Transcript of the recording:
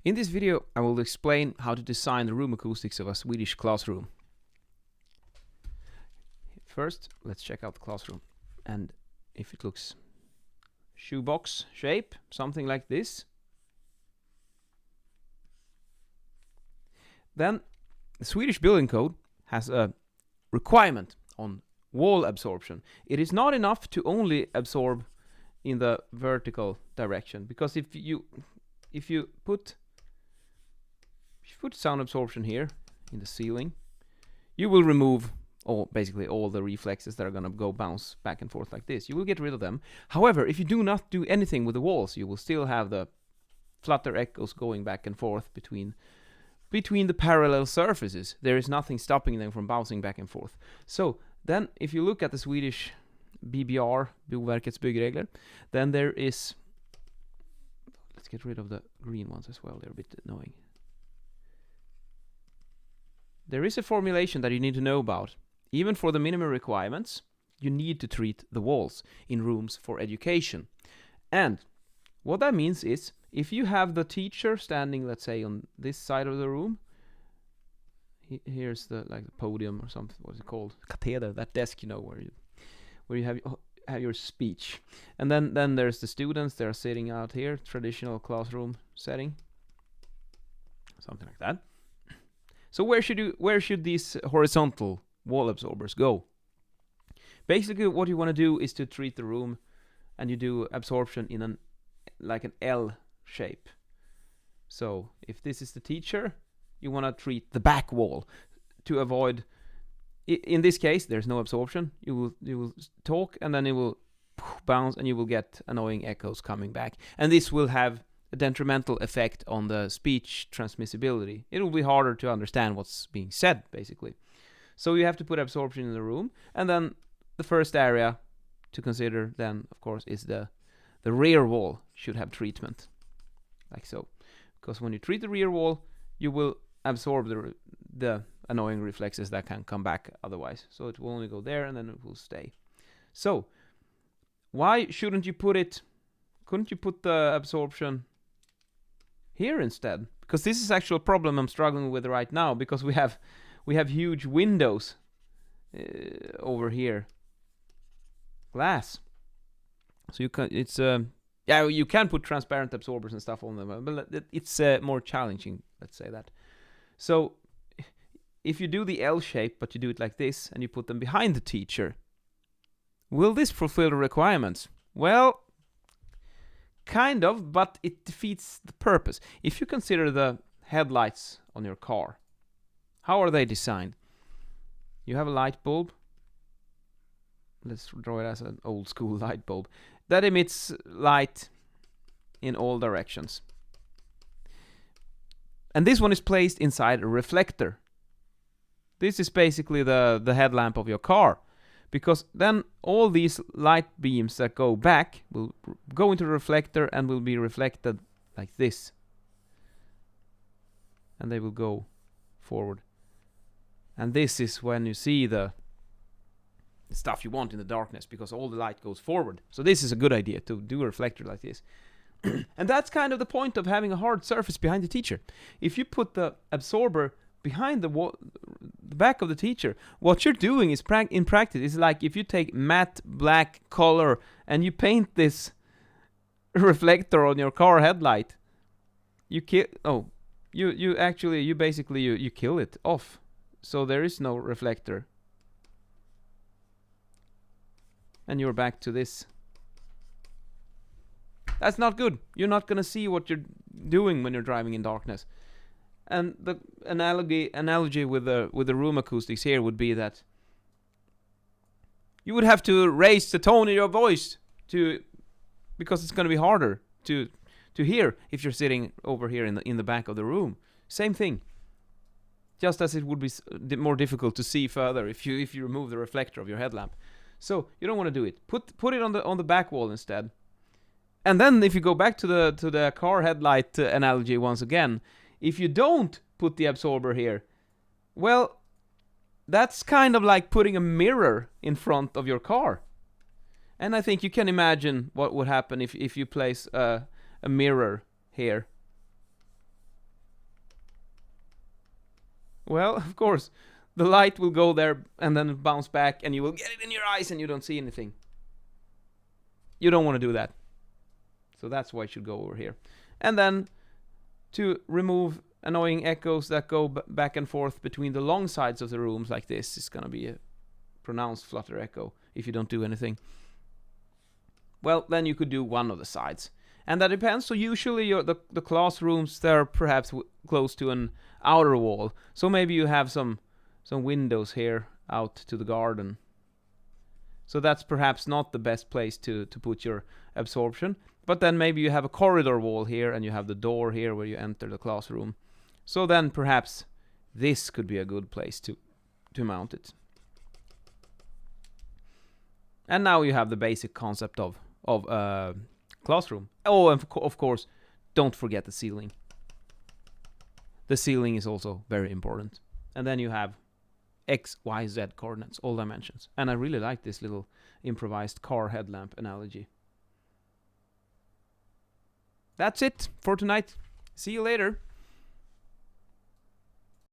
In this video, I will explain how to design the room acoustics of a Swedish classroom. First, let's check out the classroom, and if it looks shoebox shape, something like this, then the Swedish building code has a requirement on wall absorption. It is not enough to only absorb in the vertical direction, because if you put sound absorption here in the ceiling, you will remove basically all the reflexes that are going to go bounce back and forth like this. You will get rid of them. However, if you do not do anything with the walls, you will still have the flutter echoes going back and forth between the parallel surfaces. There is nothing stopping them from bouncing back and forth. So then if you look at the Swedish BBR, Boverkets byggregler, then there is, let's get rid of the green ones as well, they're a bit annoying. There is a formulation that you need to know about. Even for the minimum requirements, you need to treat the walls in rooms for education. And what that means is, if you have the teacher standing, let's say, on this side of the room, here's the podium or something, what's it called? Katheder, that desk, where you have your speech. And then there's the students, they're sitting out here, traditional classroom setting. Something like that. So where should these horizontal wall absorbers go? Basically what you want to do is to treat the room, and you do absorption in an L shape. So if this is the teacher, you want to treat the back wall to avoid, in this case there's no absorption. You will talk, and then it will bounce, and you will get annoying echoes coming back, and this will have a detrimental effect on the speech transmissibility. It will be harder to understand what's being said, basically. So you have to put absorption in the room, and then the first area to consider then, of course, is the rear wall should have treatment, like so. Because when you treat the rear wall, you will absorb the annoying reflexes that can come back otherwise. So it will only go there, and then it will stay. So why shouldn't you put it? Couldn't you put the absorption here instead? Because this is actually a problem I'm struggling with right now, because we have huge windows over here, glass. So you can put transparent absorbers and stuff on them, but it's more challenging, let's say that. So if you do the L shape, but you do it like this, and you put them behind the teacher, will this fulfill the requirements? Well, kind of, but it defeats the purpose. If you consider the headlights on your car, how are they designed? You have a light bulb. Let's draw it as an old school light bulb that emits light in all directions. And this one is placed inside a reflector. This is basically the headlamp of your car, because then all these light beams that go back will go into the reflector and will be reflected like this. And they will go forward. And this is when you see the stuff you want in the darkness, because all the light goes forward. So this is a good idea, to do a reflector like this. And that's kind of the point of having a hard surface behind the teacher. If you put the absorber behind the back of the teacher, what you're doing is in practice is like if you take matte black color and you paint this reflector on your car headlight, you basically kill it off. So there is no reflector, and you're back to this. That's not good. You're not gonna see what you're doing when you're driving in darkness. And the analogy with the room acoustics here would be that you would have to raise the tone in your voice because it's going to be harder to hear if you're sitting over here in the back of the room. Same thing. Just as it would be more difficult to see further if you remove the reflector of your headlamp. So you don't want to do it. Put it on the back wall instead. And then if you go back to the car headlight analogy once again, if you don't put the absorber here, well, that's kind of like putting a mirror in front of your car. And I think you can imagine what would happen if you place a mirror here. Well, of course, the light will go there and then bounce back, and you will get it in your eyes and you don't see anything. You don't want to do that. So that's why it should go over here. And then to remove annoying echoes that go back and forth between the long sides of the rooms like this, is going to be a pronounced flutter echo if you don't do anything. Well, then you could do one of the sides. And that depends. So usually the classrooms, they're perhaps close to an outer wall. So maybe you have some windows here out to the garden. So that's perhaps not the best place to put your absorption. But then maybe you have a corridor wall here and you have the door here where you enter the classroom. So then perhaps this could be a good place to mount it. And now you have the basic concept of classroom. Oh, and of course, don't forget the ceiling. The ceiling is also very important. And then you have X, Y, Z coordinates, all dimensions. And I really like this little improvised car headlamp analogy. That's it for tonight. See you later.